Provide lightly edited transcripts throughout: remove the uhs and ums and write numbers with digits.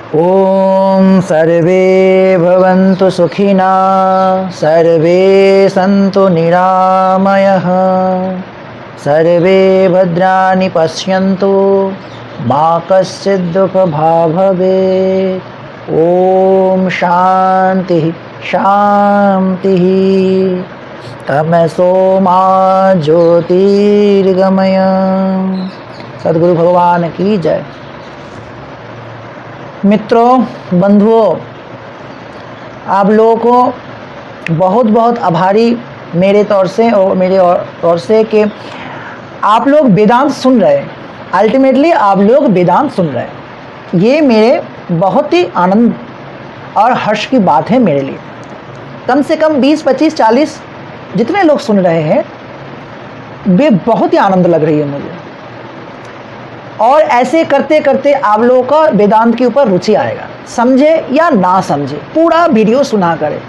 ओम सर्वे भवन्तु सुखिनः, सर्वे सन्तु निरामयः, सर्वे भद्राणि पश्यन्तु, मा कश्चित् दुःखभाग् भवेत्। ओम शांति शांति। तमसो मा ज्योतिर्गमय। सद्गुरु भगवान की जय। मित्रों, बंधुओं, आप लोगों को बहुत बहुत आभारी मेरे तौर से और मेरे तौर से कि आप लोग वेदांत सुन रहे हैं। अल्टीमेटली आप लोग वेदांत सुन रहे हैं, ये मेरे बहुत ही आनंद और हर्ष की बात है मेरे लिए। कम से कम 20, 25, 40 जितने लोग सुन रहे हैं, वे बहुत ही आनंद लग रही है मुझे। और ऐसे करते करते आप लोगों का वेदांत के ऊपर रुचि आएगा, समझे या ना समझे, पूरा वीडियो सुना करें।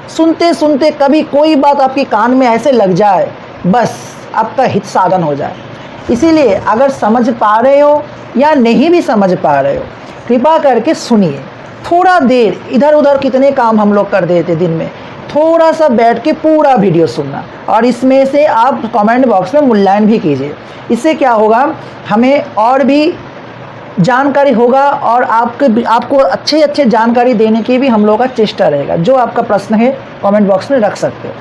सुनते सुनते कभी कोई बात आपके कान में ऐसे लग जाए, बस आपका हित साधन हो जाए। इसीलिए अगर समझ पा रहे हो या नहीं भी समझ पा रहे हो, कृपा करके सुनिए। थोड़ा देर इधर उधर कितने काम हम लोग कर देते दिन में, थोड़ा सा बैठ के पूरा वीडियो सुनना, और इसमें से आप कमेंट बॉक्स में मूल्यांकन भी कीजिए। इससे क्या होगा, हमें और भी जानकारी होगा और आपको अच्छे जानकारी देने की भी हम लोग का चेष्टा रहेगा। जो आपका प्रश्न है कमेंट बॉक्स में रख सकते हो।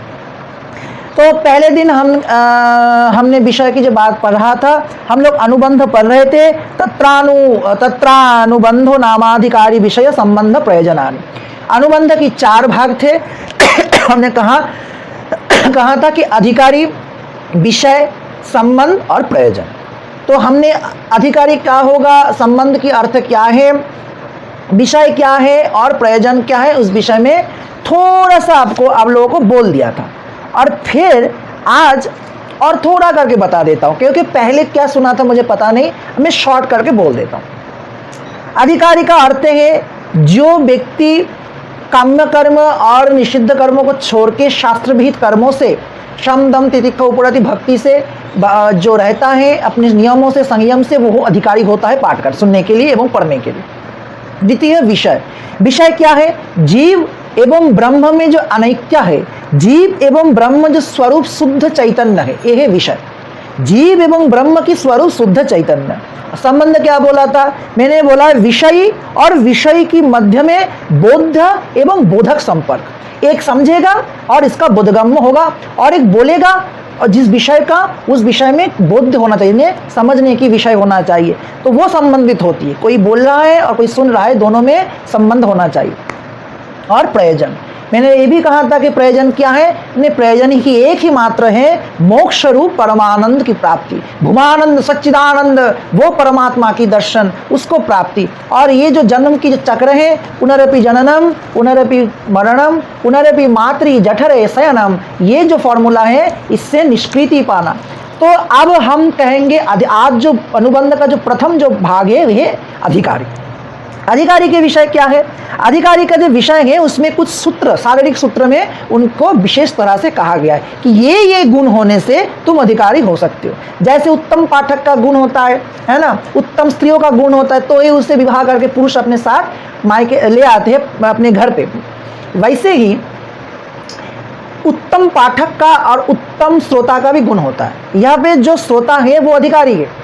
तो पहले दिन हमने विषय की जो बात पढ़ रहा था, हम लोग अनुबंध पढ़ रहे थे। तत्रानुबंधो नामाधिकारी विषय संबंध प्रयोजनानि। अनुबंध की 4 भाग थे। हमने कहा था कि अधिकारी, विषय, संबंध और प्रयोजन। तो हमने अधिकारी क्या होगा, संबंध की अर्थ क्या है, विषय क्या है और प्रयोजन क्या है, उस विषय में थोड़ा सा आप लोगों को बोल दिया था। और फिर आज और थोड़ा करके बता देता हूँ, क्योंकि पहले क्या सुना था मुझे पता नहीं, मैं शॉर्ट करके बोल देता हूँ। अधिकारी का अर्थ है जो व्यक्ति काम्य कर्म और निषिद्ध कर्मों को छोड़ के शास्त्र विहित कर्मों से, शम दम तितिक्षा उपरति भक्ति से जो रहता है, अपने नियमों से, संयम से, वो अधिकारी होता है पाठ कर सुनने के लिए एवं पढ़ने के लिए। द्वितीय विषय। विषय क्या है, जीव एवं ब्रह्म में जो अनैक्य है, जीव एवं ब्रह्म जो स्वरूप शुद्ध चैतन्य है, यह है विषय। जीव एवं ब्रह्म की स्वरूप शुद्ध चैतन्य। संबंध क्या बोला था मैंने, बोला विषयी और विषय की मध्य में बोध एवं बोधक संपर्क। एक समझेगा और इसका बोधगम्य होगा, और एक बोलेगा और जिस विषय का उस विषय में बोध होना चाहिए, समझने की विषय होना चाहिए, तो वो संबंधित होती है। कोई बोल रहा है और कोई सुन रहा है, दोनों में संबंध होना चाहिए। और प्रयोजन, मैंने ये भी कहा था कि प्रयोजन क्या है, प्रयोजन की एक ही मात्र है, मोक्ष रूप परमानंद की प्राप्ति, भूमानंद सच्चिदानंद, वो परमात्मा की दर्शन, उसको प्राप्ति। और ये जो जन्म की जो चक्र है, पुनरपि जननम पुनरपि मरणम पुनरपि मातृ जठरे शयनम, ये जो फॉर्मूला है, इससे निष्कृति पाना। तो अब हम कहेंगे आज जो अनुबंध का जो प्रथम जो भाग है, वह अधिकारी। अधिकारी के विषय क्या है, अधिकारी का जो विषय है उसमें कुछ सूत्र, शारीरिक सूत्र में उनको विशेष तरह से कहा गया है कि ये गुण होने से तुम अधिकारी हो सकते हो। जैसे उत्तम पाठक का गुण होता है ना, उत्तम स्त्रियों का गुण होता है, तो ये उससे विवाह करके पुरुष अपने साथ मायके ले आते हैं अपने घर पे। वैसे ही उत्तम पाठक का और उत्तम श्रोता का भी गुण होता है। यहाँ पे जो श्रोता है वो अधिकारी है।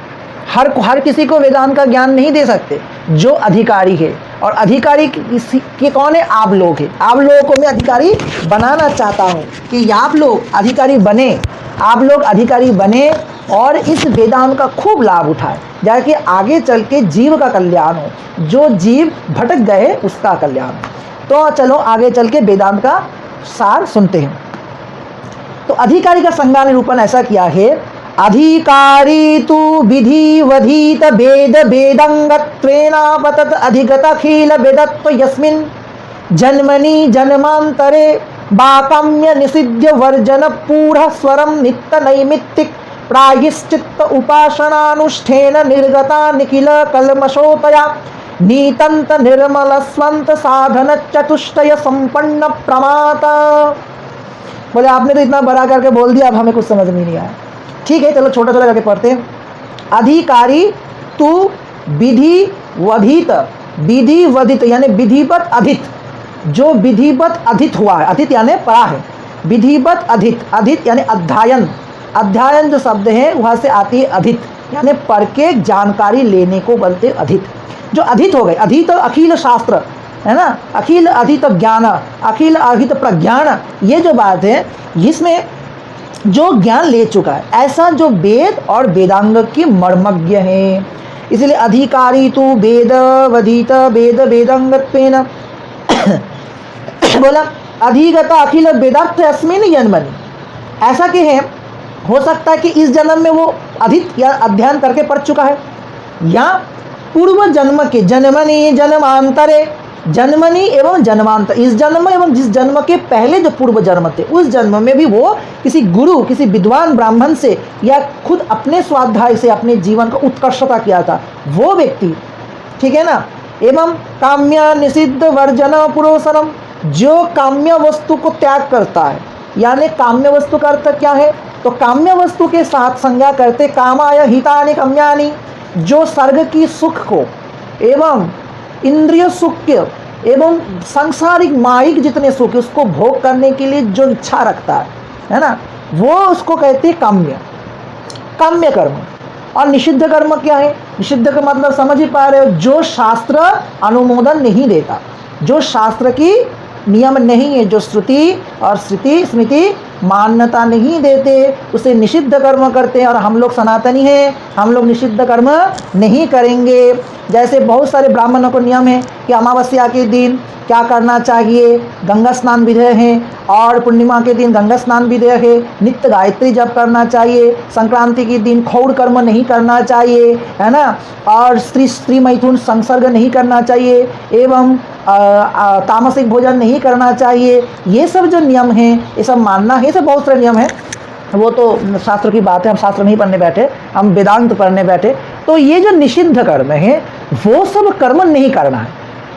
हर किसी को वेदांत का ज्ञान नहीं दे सकते, जो अधिकारी है। और अधिकारी के कौन है, आप लोग हैं। आप लोगों को मैं अधिकारी बनाना चाहता हूँ कि आप लोग अधिकारी बने, आप लोग अधिकारी बने और इस वेदांत का खूब लाभ उठाएं, जाके आगे चल के जीव का कल्याण हो, जो जीव भटक गए उसका कल्याण हो। तो चलो आगे चल के वेदांत का सार सुनते हैं। तो अधिकारी का संज्ञा निरूपण ऐसा किया है, अधिकारी तु विधिवधीत भेद भेदंगत्वेनापतत अधिगत अखिल वेदत्व यस्मिन् जन्मनि जन्मांतरे बाकाम्य निषिध्य वर्जन पूर्ण स्वरम नित्य नैमित्तिक प्रायश्चित्त उपासनानुष्ठेन निर्गता निखिल कल्मषोतया नीतंत निर्मल स्वंत साधन चतुष्टय संपन्न प्रमाता। बोले आपने तो इतना बड़ा करके बोल दिया, अब हमें कुछ समझ में नहीं आया। ठीक है, चलो छोटा छोटा करके पढ़ते हैं। अधिकारी तु विधि वधित विधिवदित यानी विधिवत अधित, जो विधिवत अधित हुआ है, अधित यानी पढ़ा है, विधिवत अधित, अधित यानी अध्ययन, अध्ययन जो शब्द है वहाँ से आती है अधित, यानी पढ़ के जानकारी लेने को बोलते अधित। जो अधित हो गए, अधित अखिल शास्त्र है ना, अखिल अधित ज्ञान, अखिल अधित प्रज्ञान, ये जो बात है इसमें जो ज्ञान ले चुका है, ऐसा जो वेद और वेदांग की मर्मज्ञ है। इसलिए अधिकारी तू वेद वधित वेद वेदांगत्वेन बोला अधिगता अखिल वेदार्थ अस्मिन् जन्मनि। ऐसा कि है, हो सकता है कि इस जन्म में वो अधिक या अध्ययन करके पढ़ चुका है, या पूर्व जन्म के जन्मनि जन्मांतरे, जन्मनि एवं जन्मांतर, इस जन्म एवं जिस जन्म के पहले जो पूर्व जन्म थे उस जन्म में भी वो किसी गुरु, किसी विद्वान ब्राह्मण से या खुद अपने स्वाध्याय से अपने जीवन का उत्कर्षता किया था वो व्यक्ति, ठीक है ना। एवं काम्य निषिद्ध वर्जन पुरोषणम, जो काम्य वस्तु को त्याग करता है, यानी काम्य वस्तु का अर्थ क्या है, तो काम्य वस्तु के साथ संज्ञा करते कामाय हितानि काम्यानि, जो स्वर्ग की सुख को एवं इंद्रिय सुख के एवं सांसारिक माइक जितने सुख उसको भोग करने के लिए जो इच्छा रखता है ना, वो उसको कहते हैं काम्य, काम्य कर्म। और निषिद्ध कर्म क्या है, निषिद्ध का मतलब समझ ही पा रहे हो, जो शास्त्र अनुमोदन नहीं देता, जो शास्त्र की नियम नहीं है, जो श्रुति और स्मृति मान्यता नहीं देते, उसे निषिद्ध कर्म करते हैं। और हम लोग सनातनी हैं, हम लोग निषिद्ध कर्म नहीं करेंगे। जैसे बहुत सारे ब्राह्मणों को नियम है कि अमावस्या के दिन क्या करना चाहिए, गंगा स्नान विधेय है, और पूर्णिमा के दिन गंगा स्नान विधेय है, नित्य गायत्री जप करना चाहिए, संक्रांति के दिन खौड़ कर्म नहीं करना चाहिए, है ना, और स्त्री मैथुन संसर्ग नहीं करना चाहिए, एवं तामसिक भोजन नहीं करना चाहिए। ये सब जो नियम हैं ये सब मानना है, ये सब बहुत सारे नियम हैं, वो तो शास्त्र की बात है, हम शास्त्र नहीं पढ़ने बैठे, हम वेदांत पढ़ने बैठे। तो ये जो निषिद्ध कर्म है वो सब कर्म नहीं करना है,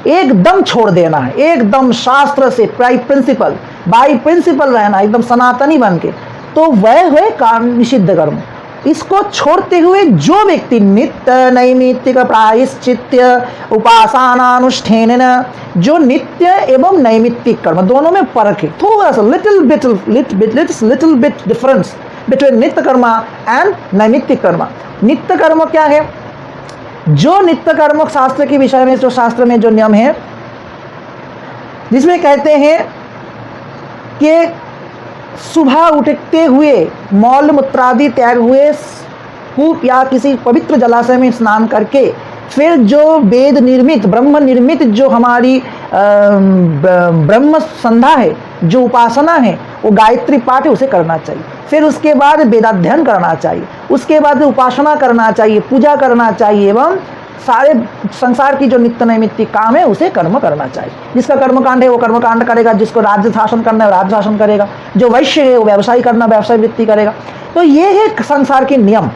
एकदम छोड़ देना है, एकदम शास्त्र से प्रिंसिपल बाई प्रिंसिपल रहना, एकदम सनातनी बन के। तो वह है काम निषिद्ध कर्म। इसको छोड़ते हुए जो व्यक्ति नित्य नैमित्तिक प्रायश्चित्य उपासनानुष्ठेन, जो नित्य एवं नैमित्तिक कर्म दोनों में फर्क है, थोड़ा सा लिटिल बिट डिफरेंस बिटवीन नित्य कर्म एंड नैमित्तिक कर्म। नित्य कर्म क्या है, जो नित्य कर्म शास्त्र के विषय में, जो शास्त्र में जो नियम है, जिसमें कहते हैं कि सुबह उठते हुए मौल मूत्रादि त्याग हुए कूप या किसी पवित्र जलाशय में स्नान करके फिर जो वेद निर्मित ब्रह्म निर्मित जो हमारी ब्रह्म संध्या है, जो उपासना है, वो गायत्री पाठ है, उसे करना चाहिए। फिर उसके बाद वेदाध्ययन करना चाहिए, उसके बाद उपासना करना चाहिए, पूजा करना चाहिए, एवं सारे संसार की जो नित्य नैमित्तिक काम है उसे कर्म करना चाहिए। जिसका कर्मकांड है वो कर्मकांड करेगा, जिसको राज्य शासन करना है राज्य शासन करेगा, जो वैश्य है वो व्यवसाय करना व्यवसाय वृत्ति करेगा। तो ये है संसार के नियम,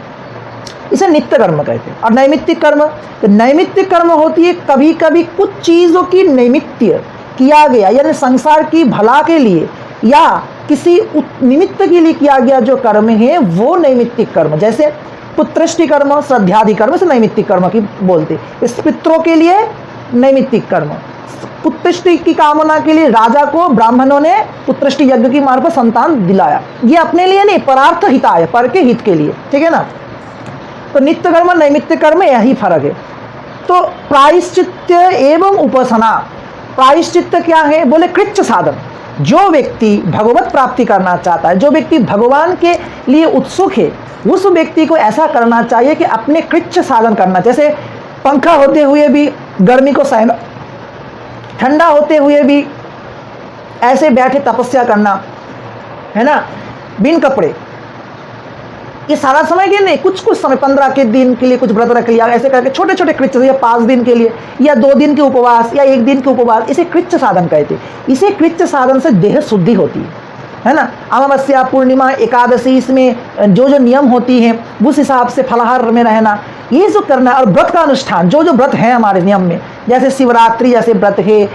इसे नित्य कर्म कहते हैं। और नैमित्तिक कर्म, तो नैमित्तिक कर्म होती है कभी कभी कुछ चीज़ों की नैमित्य किया गया, यानी संसार की भला के लिए या किसी निमित्त के लिए किया गया जो कर्म है वो नैमित्तिक कर्म। जैसे पुत्रष्टि कर्म, श्रद्धादि कर्म से नैमित्तिक कर्म की बोलते। इस पितरों के लिए नैमित्तिक कर्म, पुत्रष्टि की कामना के लिए राजा को ब्राह्मणों ने पुत्रष्टि यज्ञ की मार्फत संतान दिलाया, ये अपने लिए नहीं, परार्थ हिताय, पर के हित के लिए, ठीक है ना। तो नित्य कर्म नैमित्तिक कर्म यही फर्क है। तो प्रायश्चित्त एवं उपासना, प्रायश्चित्त क्या है, बोले कृच्छ साधन। जो व्यक्ति भगवत प्राप्ति करना चाहता है, जो व्यक्ति भगवान के लिए उत्सुक है, उस व्यक्ति को ऐसा करना चाहिए कि अपने कृच्छ साधन करना, जैसे पंखा होते हुए भी गर्मी को सहना, ठंडा होते हुए भी ऐसे बैठे तपस्या करना, है ना, बिन कपड़े, ये सारा समय के नहीं, कुछ कुछ समय 15 के दिन के लिए कुछ व्रत रख लिया, ऐसे करके छोटे छोटे कृच्छ, या 5 दिन के लिए या 2 दिन के उपवास या 1 दिन के उपवास, इसे कृच्छ साधन कहते हैं। इसे कृच्छ साधन से देह शुद्धि होती है ना। अमावस्या पूर्णिमा एकादशी, इसमें जो जो नियम होती हैं उस हिसाब से फलाहार में रहना, ये जो करना है। और व्रत का अनुष्ठान, जो जो व्रत है हमारे नियम में, जैसे शिवरात्रि जैसे व्रत है,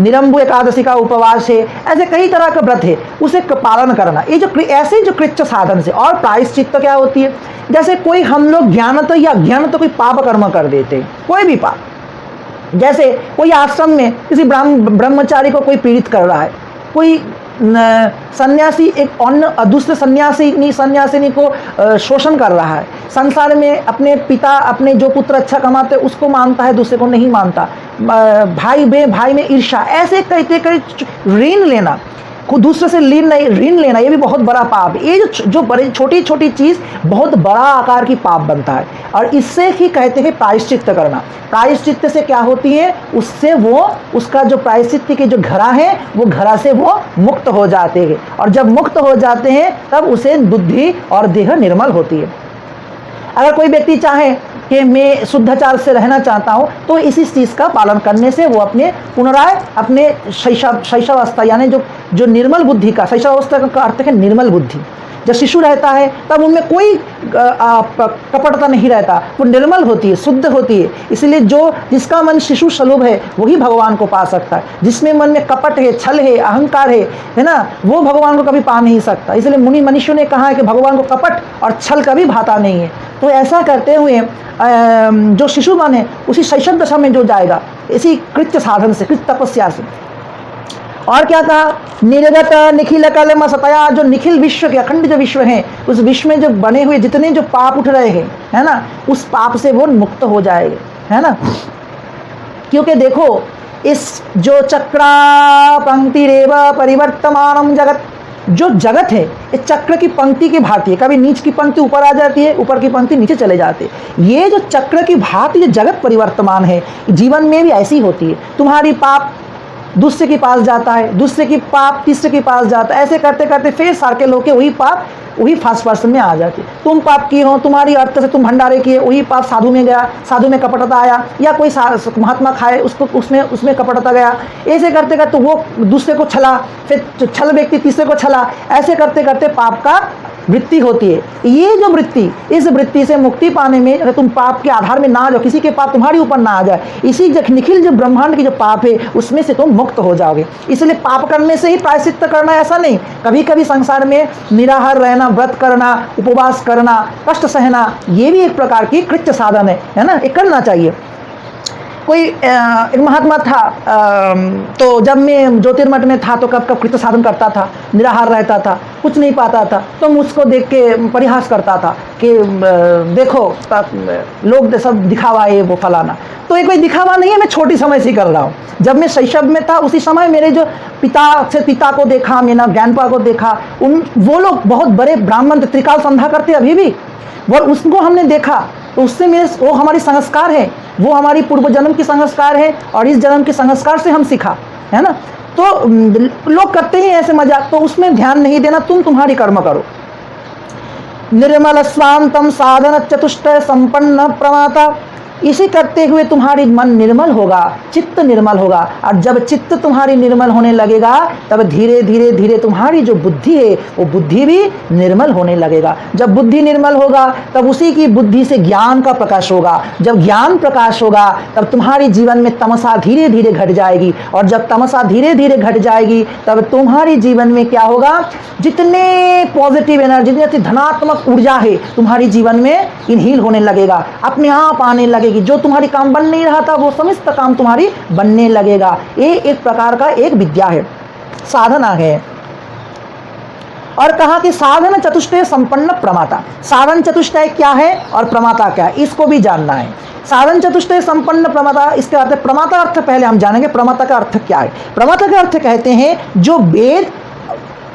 निरंबु एकादशी का उपवास है, ऐसे कई तरह का व्रत है, उसे पालन करना। ये जो ऐसे जो कृत्य साधन से। और प्रायश्चित तो क्या होती है, जैसे कोई हम लोग ज्ञानतः या अज्ञानतः कोई पाप कर्म कर देते हैं, कोई भी पाप, जैसे कोई आश्रम में किसी ब्रह्मचारी को कोई पीड़ित कर रहा है, कोई सन्यासी एक अन्य दूसरे सन्यासिनी को शोषण कर रहा है, संसार में अपने पिता अपने जो पुत्र अच्छा कमाते उसको मानता है, दूसरे को नहीं मानता, भाई में ईर्ष्या, ऐसे कई ऋण लेना, दूसरे से ऋण लेना, ये भी बहुत बड़ा पाप। ये जो बड़ी छोटी छोटी चीज़ बहुत बड़ा आकार की पाप बनता है। और इससे ही कहते हैं प्रायश्चित्त करना। प्रायश्चित्त से क्या होती है, उससे वो उसका जो प्रायश्चित्त की जो घड़ा है वो घड़ा से वो मुक्त हो जाते हैं। और जब मुक्त हो जाते हैं तब उसे बुद्धि और देह निर्मल होती है। अगर कोई व्यक्ति चाहे कि मैं शुद्धाचार से रहना चाहता हूँ, तो इसी चीज़ का पालन करने से वो अपने पुनराय अपने शैशवावस्था यानी जो निर्मल बुद्धि का, शैशवावस्था का अर्थ है निर्मल बुद्धि। जब शिशु रहता है तब उनमें कोई कपटता नहीं रहता, वो निर्मल होती है, शुद्ध होती है। इसलिए जिसका मन शिशु स्वरूप है वही भगवान को पा सकता है। जिसमें मन में कपट है, छल है, अहंकार है ना, वो भगवान को कभी पा नहीं सकता। इसलिए मुनि मनुष्यों ने कहा है कि भगवान को कपट और छल कभी भाता नहीं है। तो ऐसा करते हुए जो शिशु मन है उसी शैशव दशा में जो जाएगा, इसी कृत्य साधन से, कृत्य तपस्या से। और क्या कहा, निर्गत निखिल कलम सतया, जो निखिल विश्व के अखंड जो विश्व है, उस विश्व में जो बने हुए जितने जो पाप उठ रहे हैं, है ना, उस पाप से वो मुक्त हो जाएंगे, है ना। क्योंकि देखो, इस जो चक्रा पंक्ति रेव परिवर्तमानम जगत, जो जगत है ये चक्र की पंक्ति की भांति है। कभी नीच की पंक्ति ऊपर आ जाती है, ऊपर की पंक्ति नीचे चले जाते हैं। ये जो चक्र की भांति जो जगत परिवर्तमान है, जीवन में भी ऐसी होती है। तुम्हारी पाप दूसरे के पास जाता है, दूसरे की पाप तीसरे के पास जाता है, ऐसे करते करते फिर सर्कल होके वही पाप वही फर्स्ट पर्सन में आ जाती है। तुम पाप किए हो, तुम्हारी अर्थ से तुम भंडारे किए, वही पाप साधु में गया, साधु में कपटता आया, या कोई महात्मा खाए उसको उसमें कपटता गया। ऐसे करते करते वो दूसरे को छला, फिर छल व्यक्ति तीसरे को छला, ऐसे करते करते पाप का वृत्ति होती है। ये जो वृत्ति, इस वृत्ति से मुक्ति पाने में अगर तुम पाप के आधार में ना आ जाओ, किसी के पाप तुम्हारे ऊपर ना आ जाए, इसी निखिल जो ब्रह्मांड की जो पाप है उसमें से तुम मुक्त हो जाओगे। इसलिए पाप करने से ही प्रायश्चित्त करना ऐसा नहीं, कभी कभी संसार में निराहार रहना, व्रत करना, उपवास करना, कष्ट सहना, ये भी एक प्रकार की कृत्य साधन है ना, ये करना चाहिए। कोई एक महात्मा था, तो जब मैं ज्योतिर्मठ में था तो कब कृत्य साधन करता था, निराहार रहता था, कुछ नहीं पाता था, तो मुझको देख के परिहास करता था कि देखो लोग सब दिखावा है वो फलाना। तो ये कोई दिखावा नहीं है, मैं छोटी समय से कर रहा हूँ। जब मैं शैशव में था उसी समय मेरे जो पिता को देखा, मेरा ज्ञानपा को देखा, वो लोग बहुत बड़े ब्राह्मण त्रिकाल संध्या करते अभी भी, और उसको हमने देखा, तो उससे वो हमारी संस्कार है, वो हमारी पूर्व जन्म की संस्कार है, और इस जन्म के संस्कार से हम सीखा, है ना। तो लोग करते ही ऐसे मजाक, तो उसमें ध्यान नहीं देना, तुम्हारी कर्म करो। निर्मल स्वांतम साधन चतुष्टय संपन्न प्रमाता, इसे करते हुए तुम्हारी मन निर्मल होगा, चित्त निर्मल होगा। और जब चित्त तुम्हारी निर्मल होने लगेगा तब धीरे धीरे धीरे तुम्हारी जो बुद्धि है वो बुद्धि भी निर्मल होने लगेगा। जब बुद्धि निर्मल होगा तब उसी की बुद्धि से ज्ञान का प्रकाश होगा। जब ज्ञान प्रकाश होगा तब तुम्हारी जीवन में तमसा धीरे धीरे घट जाएगी, और जब तमसा धीरे धीरे घट जाएगी तब तुम्हारी जीवन में क्या होगा, जितने पॉजिटिव एनर्जी, जितनी धनात्मक ऊर्जा है तुम्हारी जीवन में इनहील होने लगेगा, अपने आप आने लगेगा। जो तुम्हारी काम बन नहीं रहा था वो समस्त काम तुम्हारी बनने लगेगा। ये एक प्रकार का एक विद्या है, साधना है। और कहा कि साधन चतुष्टय संपन्न प्रमाता। साधन चतुष्टय क्या है और प्रमाता क्या है, इसको भी जानना है। साधन चतुष्टय संपन्न प्रमाता, इसके अर्थ प्रमाता अर्थ पहले हम जानेंगे, प्रमाता का अर्थ क्या है। प्रमाता का अर्थ कहते हैं जो वेद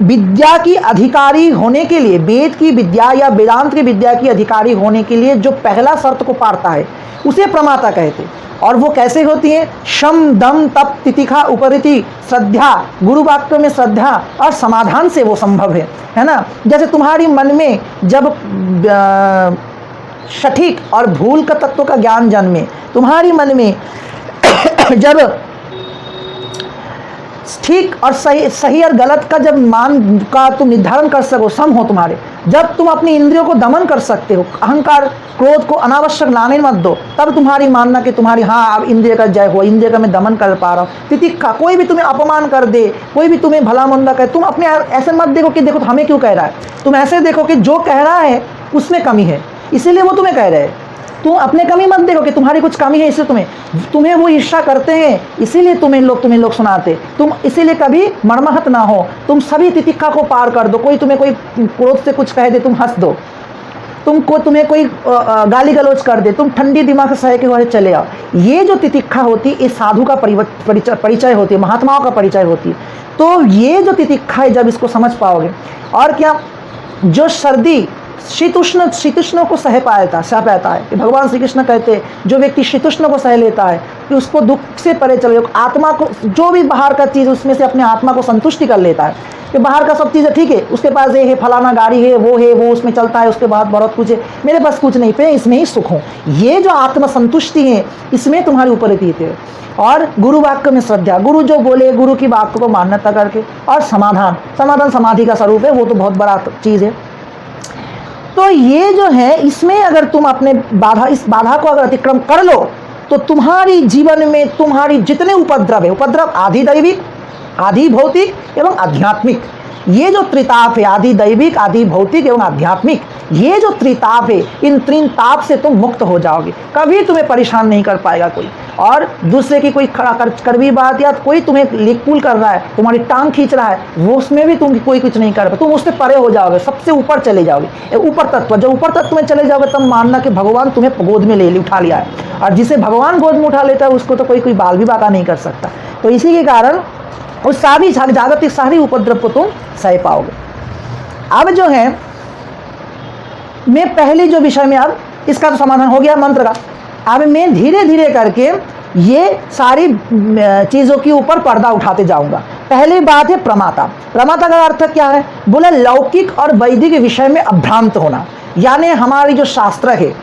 विद्या की अधिकारी होने के लिए, वेद की विद्या या वेदांत की विद्या की अधिकारी होने के लिए जो पहला शर्त को पारता है उसे प्रमाता कहते हैं। और वो कैसे होती है, शम दम तप तितिखा उपरिति श्रद्धा, गुरु वाक्य में श्रद्धा और समाधान से वो संभव है ना। जैसे तुम्हारी मन में जब सटीक और भूल का तत्व का ज्ञान जन्मे, तुम्हारी मन में जब ठीक और सही और गलत का जब मान का तुम निर्धारण कर सको, सम हो तुम्हारे, जब तुम अपनी इंद्रियों को दमन कर सकते हो, अहंकार क्रोध को अनावश्यक लाने मत दो, तब तुम्हारी मानना कि तुम्हारी हाँ अब इंद्रिय का जय हो, इंद्रिय का मैं दमन कर पा रहा हूँ। तितिक्षा, कोई भी तुम्हें अपमान कर दे, कोई भी तुम्हें भला मंदा कहे, तुम अपने ऐसे मत देखो कि देखो हमें क्यों कह रहा है, तुम ऐसे देखो कि जो कह रहा है उसमें कमी है इसीलिए वो तुम्हें कह रहे हैं। तुम अपने कमी मत देखो कि तुम्हारी कुछ कमी है इसलिए तुम्हें वो ईर्ष्या करते हैं, इसीलिए तुम्हें लोग सुनाते। तुम इसीलिए कभी मर्माहत ना हो, तुम सभी तितिक्षा को पार कर दो। कोई तुम्हें कोई क्रोध से कुछ कह दे, तुम हंस दो। तुम्हें कोई गाली गलौज कर दे, तुम ठंडी दिमाग से सह के वहाँ चले आओ। ये जो तितिक्षा होती है, ये साधु का परिचय होती है, महात्माओं का परिचय होती है। तो ये जो तितिक्षा है, जब इसको समझ पाओगे, और क्या, जो सर्दी शीतुष्ण को सह पाता है कि भगवान श्री कृष्ण कहते हैं जो व्यक्ति शीतुष्ण को सह लेता है कि उसको दुख से परे चले, आत्मा को जो भी बाहर का चीज़ उसमें से अपने आत्मा को संतुष्टि कर लेता है कि बाहर का सब चीज़ें ठीक है, उसके पास ये है, फलाना गाड़ी है, वो उसमें चलता है, उसके बाद बहुत कुछ है, मेरे पास कुछ नहीं पे, इसमें ही सुख हूँ। ये जो आत्म संतुष्टि है, इसमें तुम्हारी ऊपर है। और गुरु वाक्य में श्रद्धा, गुरु जो बोले गुरु की वाक्य को मान्यता करके, और समाधान समाधि का स्वरूप है, वो तो बहुत बड़ा चीज़ है। तो ये जो है, इसमें अगर तुम अपने इस बाधा को अगर अतिक्रम कर लो तो तुम्हारी जीवन में तुम्हारी जितने उपद्रव है, उपद्रव आधि दैविक, आधि भौतिक एवं आध्यात्मिक, ये जो त्रिताप है, आधि दैविक, आधि भौतिक एवं आध्यात्मिक, ये जो त्रिताप है, इन तीन ताप से तुम मुक्त हो जाओगे। कभी तुम्हें परेशान नहीं कर पाएगा कोई। और दूसरे की कोई कड़वी बात या कोई तुम्हें लिकपुल कर रहा है, तुम्हारी टांग खींच रहा है, वो उसमें भी तुम कोई कुछ नहीं कर पाए, तुम उससे परे हो जाओगे, सबसे ऊपर चले जाओगे। ऊपर तत्व, जब ऊपर तत्व में चले जाओगे तब मानना कि भगवान तुम्हें गोद में ले उठा लिया है। और जिसे भगवान गोद में उठा लेता है उसको तो कोई बाल भी बाका नहीं कर सकता। तो इसी के कारण उस सारी जागतिक सारी उपद्रव को तुम सह पाओगे। अब जो है, मैं पहली जो विषय में, अब इसका तो समाधान हो गया मंत्र का। अब मैं धीरे धीरे करके ये सारी चीज़ों के ऊपर पर्दा उठाते जाऊंगा। पहली बात है प्रमाता। प्रमाता का अर्थ क्या है? बोला लौकिक और वैदिक विषय में अभ्रांत होना, यानी हमारी जो शास्त्र है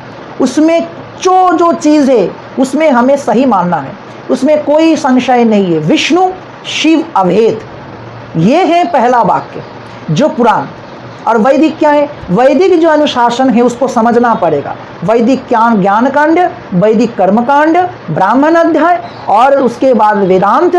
उसमें जो चीज़ है उसमें हमें सही मानना है, उसमें कोई संशय नहीं है। विष्णु शिव अभेद, ये है पहला वाक्य जो पुराण। और वैदिक क्या है? वैदिक जो अनुशासन है उसको समझना पड़ेगा। वैदिक ज्ञान कांड, वैदिक कर्म कांड, ब्राह्मण अध्याय और उसके बाद वेदांत,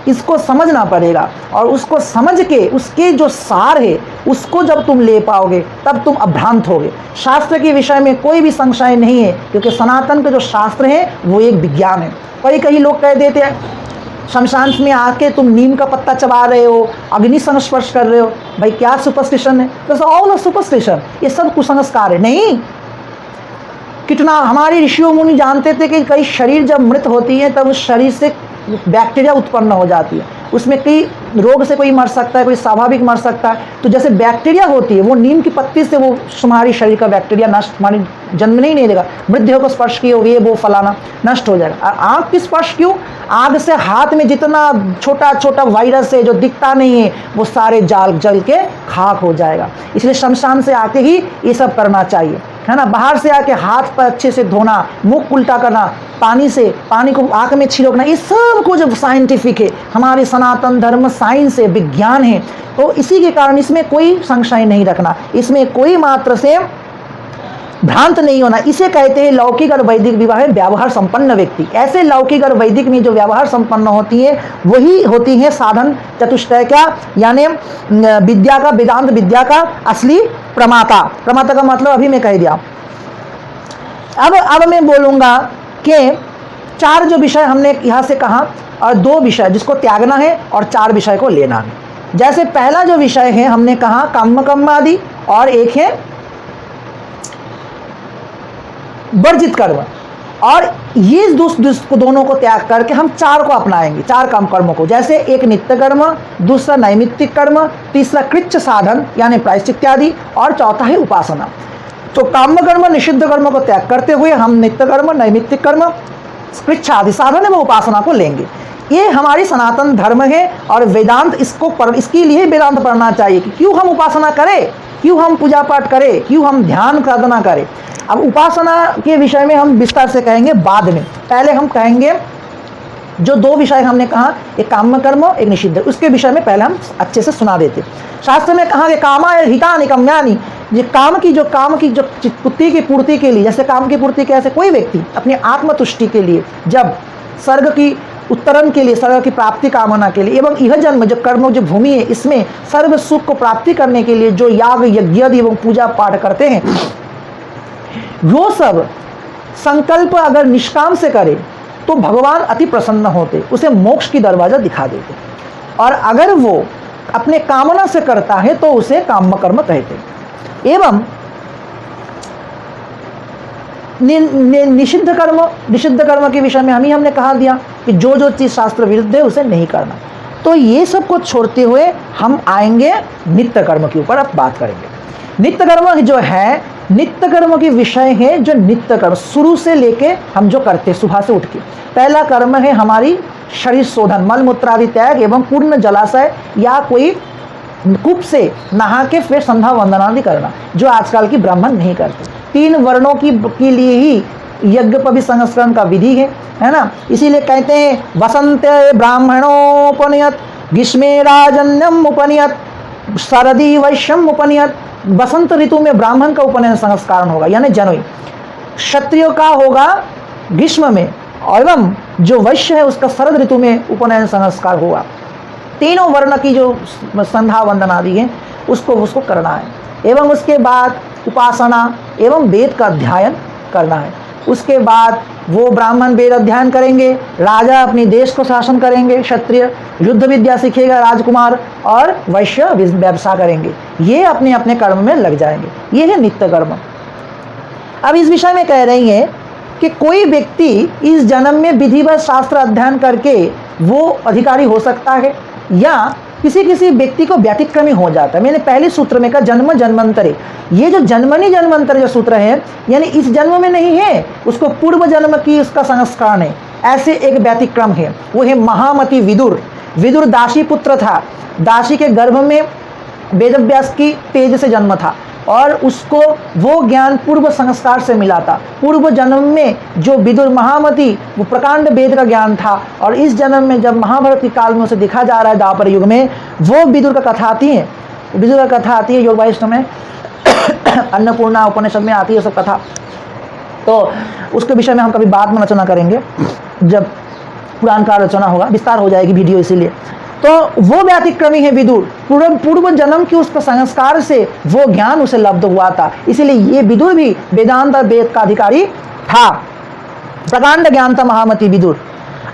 इसको समझना पड़ेगा। और उसको समझ के उसके जो सार है उसको जब तुम ले पाओगे तब तुम अभ्रांत होगे। शास्त्र के विषय में कोई भी संशय नहीं है, क्योंकि सनातन के जो शास्त्र है वो एक विज्ञान है। कई लोग कह देते हैं शमशान में आके तुम नीम का पत्ता चबा रहे हो, अग्नि संस्पर्श कर रहे हो। भाई क्या सुपरस्टिशन है? तो ऑल सुपरस्टिशन, ये सब कुसंस्कार है। नहीं, कितना हमारे ऋषियों मुनि जानते थे कि कई शरीर जब मृत होती है तब उस शरीर से बैक्टीरिया उत्पन्न हो जाती है, उसमें कई रोग से कोई मर सकता है, कोई स्वाभाविक मर सकता है। तो जैसे बैक्टीरिया होती है, वो नीम की पत्ती से वो तुम्हारी शरीर का बैक्टीरिया नष्ट, तुम्हारी जन्म नहीं देगा। मृत्यु को स्पर्श किए हुए वो फलाना नष्ट हो जाएगा। आग की स्पर्श क्यों? आग से हाथ में जितना छोटा छोटा वायरस है जो दिखता नहीं है वो सारे जल के खाक हो जाएगा। इसलिए शमशान से आके ही ये सब करना चाहिए, है ना। बाहर से आके हाथ पर अच्छे से धोना, मुख उल्टा करना, पानी को आंख में छिड़कना, ये सब कुछ साइंटिफिक है। हमारे सनातन धर्म साइंस है, विज्ञान है। तो इसी के कारण इसमें कोई संशय नहीं रखना, इसमें कोई मात्र से भ्रांत नहीं होना। इसे कहते हैं लौकिक और वैदिक विवाह व्यवहार संपन्न व्यक्ति। ऐसे लौकिक और वैदिक में जो व्यवहार संपन्न होती है वही होती है साधन चतुष्टय का, यानी विद्या का, वेदांत विद्या का असली प्रमाता। प्रमाता का मतलब अभी मैं कह दिया। अब मैं बोलूँगा कि 4 जो विषय हमने यहाँ से कहा और 2 विषय जिसको त्यागना है और 4 विषय को लेना है। जैसे पहला जो विषय है हमने कहा कर्म आदि, और एक है वर्जित कर्म। और ये दोनों को त्याग करके हम 4 को अपनाएंगे, 4 काम कर्मों को। जैसे एक नित्य कर्म, दूसरा नैमित्तिक कर्म, तीसरा कृच्छ साधन यानी प्रायश्चित इत्यादि, और चौथा है उपासना। तो काम कर्म निषिद्ध कर्म को त्याग करते हुए हम नित्य कर्म, नैमित्तिक कर्म, कृच्छ आदि साधन एवं उपासना को लेंगे। ये हमारी सनातन धर्म है। और वेदांत इसके लिए वेदांत पढ़ना चाहिए कि क्यों हम उपासना करें, क्यों हम पूजा पाठ करें, क्यों हम ध्यान साधना करें। अब उपासना के विषय में हम विस्तार से कहेंगे बाद में। पहले हम कहेंगे जो 2 विषय हमने कहा, एक काम कर्म, एक निषिद्ध, उसके विषय में पहले हम अच्छे से सुना देते। शास्त्र में कहा कि कामा हितानि काम्यानि, ये काम की जो पुत्री की पूर्ति के लिए, जैसे काम की पूर्ति कैसे कोई व्यक्ति अपनी आत्मतुष्टि के लिए, जब स्वर्ग की उत्तरण के लिए, स्वर्ग की प्राप्ति कामना के लिए, एवं यह जन्म जो कर्म जो भूमि है इसमें सर्व सुख को प्राप्ति करने के लिए जो याग यज्ञ एवं पूजा पाठ करते हैं, वो सब संकल्प अगर निष्काम से करे तो भगवान अति प्रसन्न होते, उसे मोक्ष की दरवाजा दिखा देते। और अगर वो अपने कामना से करता है तो उसे काम कर्म कहते। एवं निषिद्ध कर्म के विषय में हमने कहा दिया कि जो जो चीज़ शास्त्र विरुद्ध है उसे नहीं करना। तो ये सब को छोड़ते हुए हम आएंगे नित्य कर्म के ऊपर, अब बात करेंगे। नित्य कर्म जो है, नित्य कर्म के विषय है जो नित्य कर्म शुरू से लेके हम जो करते सुबह से उठ के। पहला कर्म है हमारी शरीर शोधन, मल मूत्रादि त्याग एवं पूर्ण जलाशय या कोई कूप से नहा के फिर संध्या वंदनादि करना, जो आजकल की ब्राह्मण नहीं करते। 3 वर्णों के लिए ही यज्ञ पवि संस्करण का विधि है ना। इसीलिए कहते हैं वसंते ब्राह्मणोपनियत, ग्रीष्मे राजन्यम उपनियत, शरदी वैश्यम उपनियत। बसंत ऋतु में ब्राह्मण का उपनयन संस्कार होगा यानी जनवरी, क्षत्रियो का होगा ग्रीष्म में, एवं जो वैश्य है उसका शरद ऋतु में उपनयन संस्कार होगा। तीनों वर्ण की जो संध्या वंदन आदि है उसको करना है। एवं उसके बाद उपासना एवं वेद का अध्ययन करना है। उसके बाद वो ब्राह्मण वेद अध्ययन करेंगे, राजा अपनी देश को शासन करेंगे, क्षत्रिय युद्ध विद्या सीखेगा राजकुमार, और वैश्य व्यवसाय करेंगे। ये अपने अपने कर्म में लग जाएंगे। ये है नित्य कर्म। अब इस विषय में कह रही हैं कि कोई व्यक्ति इस जन्म में विधिवत शास्त्र अध्ययन करके वो अधिकारी हो सकता है, या किसी व्यक्ति को व्यतिक्रमी हो जाता है। मैंने पहले सूत्र में कहा जन्म जन्मांतरे, ये जो जन्मनि जन्मांतर जो सूत्र है यानी इस जन्म में नहीं है, उसको पूर्व जन्म की उसका संस्कार है। ऐसे एक व्यतिक्रम है, वो है महामति विदुर। विदुर दासी पुत्र था, दासी के गर्भ में वेदव्यास की तेज से जन्म था और उसको वो ज्ञान पूर्व संस्कार से मिला था। पूर्व जन्म में जो विदुर महामति वो प्रकांड वेद का ज्ञान था, और इस जन्म में जब महाभारत के काल में उसे दिखा जा रहा है द्वापर युग में, वो विदुर का कथा आती है। विदुर का कथा आती है योग वैष्णव में अन्नपूर्णा उपनिषद में आती है सब कथा। तो उसके विषय में हम कभी बाद में रचना करेंगे, जब पुराण का रचना होगा, विस्तार हो जाएगी वीडियो इसीलिए। तो वो व्यतिक्रमी है विदुर, पूर्व जन्म की उसका संस्कार से वो ज्ञान उसे लब्ध हुआ था, इसीलिए ये विदुर भी वेदांत और वेद का अधिकारी था। प्रकांड ज्ञान था महामति विदुर।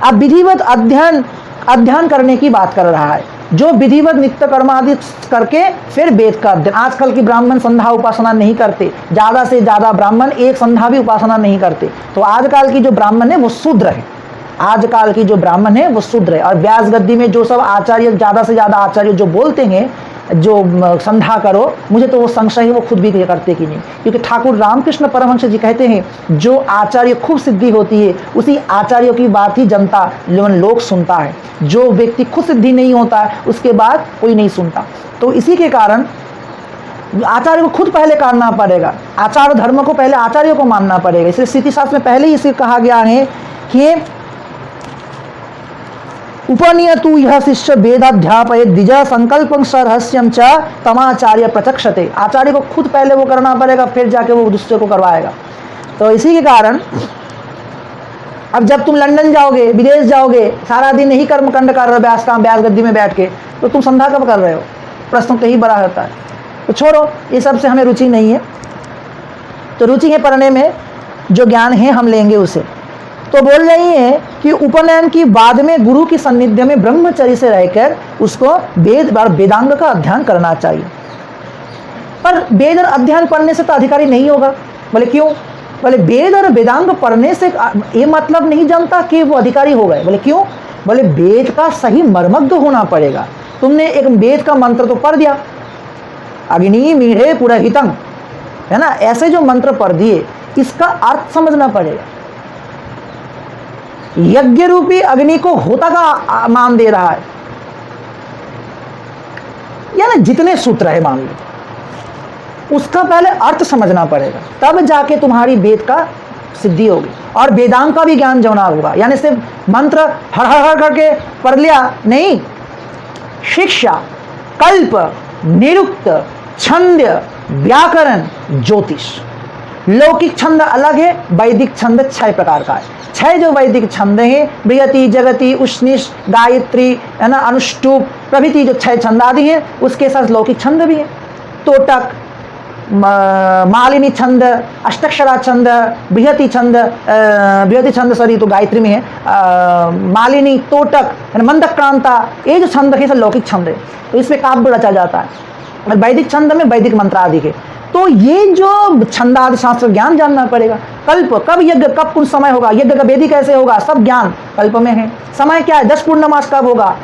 अब विधिवत अध्ययन करने की बात कर रहा है, जो विधिवत नित्य कर्म आदि करके फिर वेद का अध्ययन। आजकल की ब्राह्मण संध्या उपासना नहीं करते, ज़्यादा से ज़्यादा ब्राह्मण एक संध्या भी उपासना नहीं करते। तो आजकल की जो ब्राह्मण है वो शूद्र है, आजकल की जो ब्राह्मण है वो शूद्र है। और व्यास गद्दी में जो सब आचार्य, ज़्यादा से ज़्यादा आचार्य जो बोलते हैं जो संध्या करो, मुझे तो वो संशय है वो खुद भी करते कि नहीं, क्योंकि ठाकुर रामकृष्ण परमहंस जी कहते हैं जो आचार्य खूब सिद्धि होती है उसी आचार्यों की बात ही जनता लोग सुनता है। जो व्यक्ति खुद सिद्धि नहीं होता है उसके बाद कोई नहीं सुनता। तो इसी के कारण आचार्य को खुद पहले करना पड़ेगा, आचार धर्म को पहले आचार्य को मानना पड़ेगा। इसलिए स्थिति शास्त्र में पहले ही इसे कहा गया है कि उपनियतु यह शिष्य वेदाध्यापय द्विज संकल्पं सरहस्यम च तमाचार्य प्रचक्षते। आचार्य को खुद पहले वो करना पड़ेगा, फिर जाके वो दूसरे को करवाएगा। तो इसी के कारण अब जब तुम लंदन जाओगे, विदेश जाओगे, सारा दिन यही कर्मकांड कर रहे हो व्यास गद्दी में बैठ के, तो तुम संध्या कब कर रहे हो? प्रश्न तो यही बड़ा होता है। तो छोड़ो, ये सब से हमें रुचि नहीं है। तो रुचि है पढ़ने में, जो ज्ञान है हम लेंगे उसे। तो बोल रही है कि उपनयन की बाद में गुरु की सान्निध्य में ब्रह्मचर्य से रहकर उसको वेद और वेदांग का अध्ययन करना चाहिए। पर वेद और अध्ययन पढ़ने से तो अधिकारी नहीं होगा। बोले क्यों? बोले वेद और वेदांग पढ़ने से ये मतलब नहीं जानता कि वो अधिकारी हो गए। बोले क्यों? बोले वेद का सही मर्मज्ञ होना पड़ेगा। तुमने एक वेद का मंत्र तो पढ़ दिया, अग्नि मीढ़े पुरहितम, है ना, ऐसे जो मंत्र पढ़ दिए इसका अर्थ समझना पड़ेगा। यज्ञ रूपी अग्नि को होता का मान दे रहा है, यानी जितने सूत्र है मान लो, उसका पहले अर्थ समझना पड़ेगा, तब जाके तुम्हारी वेद का सिद्धि होगी। और वेदांग का भी ज्ञान जौना होगा, यानी सिर्फ मंत्र हर हर हर करके पढ़ लिया नहीं, शिक्षा, कल्प, निरुक्त, छंद, व्याकरण, ज्योतिष। लौकिक छंद अलग है, वैदिक छंद 6 प्रकार का है। 6 जो वैदिक छंद हैं, बृहति, जगति, उष्णिश, गायत्री, है ना, अनुष्टुप प्रभृति, जो 6 छंद आदि हैं, उसके साथ लौकिक छंद भी है। तोटक, मालिनी छंद, अष्टाक्षरा छंद, बृहति छंद सॉरी तो गायत्री में है, मालिनी, तोटक, मंदक्रांता, ये जो छंद है सब लौकिक छंद है। तो इसमें काव्य रचा जाता है। और वैदिक छंद में वैदिक मंत्रादि है। तो ये जो छंदादि शास्त्र ज्ञान जानना पड़ेगा। कल्प, कब यज्ञ, कब कुछ समय होगा, यज्ञ का वेदी कैसे होगा, सब ज्ञान कल्प में है। समय क्या है, 10 पूर्णमास कब होगा,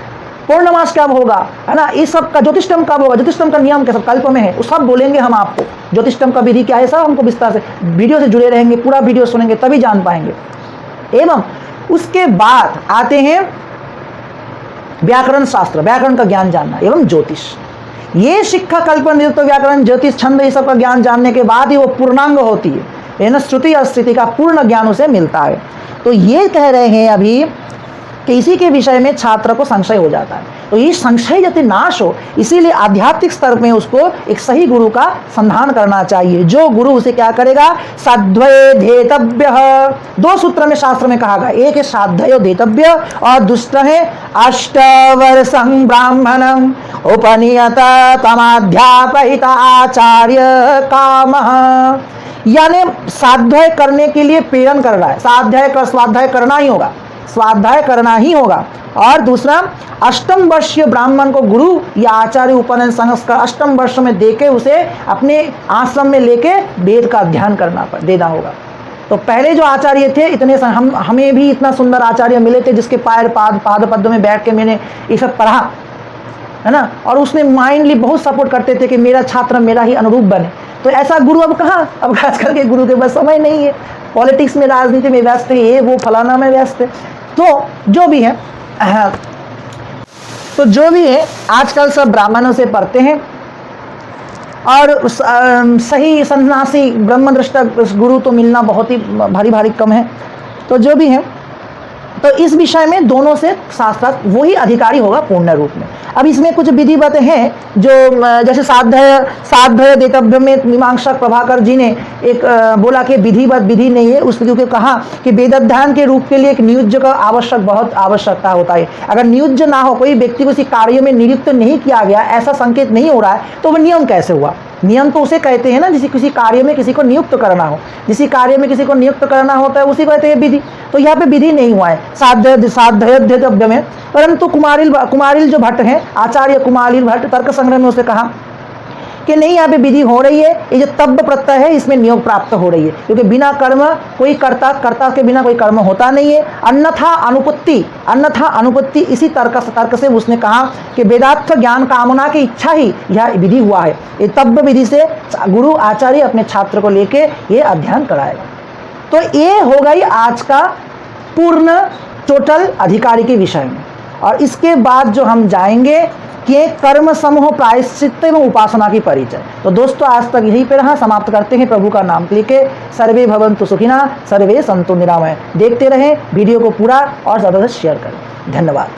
पूर्णमास कब होगा, है ना, इस सब का। ज्योतिष्टम कब होगा, ज्योतिष्टम का नियम क्या, सब कल्प में है। वो सब बोलेंगे हम आपको, ज्योतिष्टम का विधि क्या है, सब हमको विस्तार से वीडियो से जुड़े रहेंगे, पूरा वीडियो सुनेंगे तभी जान पाएंगे। एवं उसके बाद आते हैं व्याकरण शास्त्र, व्याकरण का ज्ञान जानना, एवं ज्योतिष। ये शिक्षा, कल्प, निरुक्त, व्याकरण, ज्योतिष, छंद, ये सब का ज्ञान जानने के बाद ही वो पूर्णांग होती है ना, श्रुति और स्थिति का पूर्ण ज्ञान उसे मिलता है। तो ये कह रहे हैं अभी कि इसी के विषय में छात्र को संशय हो जाता है। तो ये संशय यदि नाश हो, इसीलिए आध्यात्मिक स्तर में उसको एक सही गुरु का संधान करना चाहिए, जो गुरु उसे क्या करेगा, साध्वये धेतव्य। 2 सूत्र में शास्त्र में कहा गया, एक है साध्वयो धेतव्य और दूसरा है अष्टवर्षं ब्राह्मणं उपनियत तमाध्यापयित आचार्य कामः। यानी स्वाध्याय करने के लिए प्रेरण कर रहा है, स्वाध्याय करना ही होगा, स्वाध्याय करना ही होगा। और दूसरा, अष्टम वर्षीय ब्राह्मण को गुरु या आचार्य उपनयन संस्कार अष्टम वर्ष में देके उसे अपने आश्रम में लेके वेद का अध्ययन देना होगा। तो पहले जो आचार्य थे, इतने हमें भी इतना सुंदर आचार्य मिले थे जिसके पाद पद्म में बैठ के मैंने ये सब पढ़ा, है ना, और उसने माइंडली बहुत सपोर्ट करते थे कि मेरा छात्र मेरा ही अनुरूप बने। तो ऐसा गुरु अब कहाँ, अब आजकल के गुरु के पास समय नहीं है, पॉलिटिक्स में, राजनीति में व्यस्त है, ये वो फलाना में व्यस्त है। तो जो भी है आजकल सब ब्राह्मणों से पढ़ते हैं और सही सन्यासी ब्रह्मदृष्टा गुरु तो मिलना बहुत ही भारी कम है। तो जो भी है, तो इस विषय में दोनों से साथ वही अधिकारी होगा पूर्ण रूप में। अब इसमें कुछ विधिवत हैं जो जैसे साध्य देतव्य में मीमांसक प्रभाकर जी ने एक बोला कि विधिवत विधि नहीं है, उसने क्योंकि कहा कि वेदाध्ययन के रूप के लिए एक नियुज्य का बहुत आवश्यकता होता है। अगर नियुज्य ना हो, कोई व्यक्ति को किसी कार्य में नियुक्त नहीं किया गया, ऐसा संकेत नहीं हो रहा है, तो वह नियम कैसे हुआ। नियम तो उसे कहते हैं ना, जिसे किसी कार्य में किसी को नियुक्त करना हो, जिस कार्य में किसी को नियुक्त करना होता है उसी को कहते हैं विधि। तो यहाँ पे विधि नहीं हुआ है साध्यव्य में। परंतु कुमारिल जो भट्ट हैं, आचार्य कुमारिल भट्ट, तर्क संग्रह में उसने कहा कि नहीं, यहाँ पे विधि हो रही है, ये जो तब्ब प्रत्यय है इसमें नियोग प्राप्त हो रही है, क्योंकि बिना कर्म कोई कर्ता के बिना कोई कर्म होता नहीं है। अन्यथा अनुपत्ति इसी तर्क से उसने कहा कि वेदार्थ ज्ञान कामना की इच्छा ही यह विधि हुआ है। ये तब्ब विधि से गुरु आचार्य अपने छात्र को लेके ये अध्ययन कराएगा। तो ये हो गई आज का पूर्ण टोटल अधिकारी के विषय में। और इसके बाद जो हम जाएंगे कि कर्म समूह प्रायश्चित्त एवं उपासना की परिचय। तो दोस्तों आज तक यहीं पे रहा, समाप्त करते हैं प्रभु का नाम लेके। सर्वे भवन्तु सुखिनः, सर्वे सन्तु निरामय। देखते रहें वीडियो को पूरा और ज़्यादा से शेयर करें। धन्यवाद।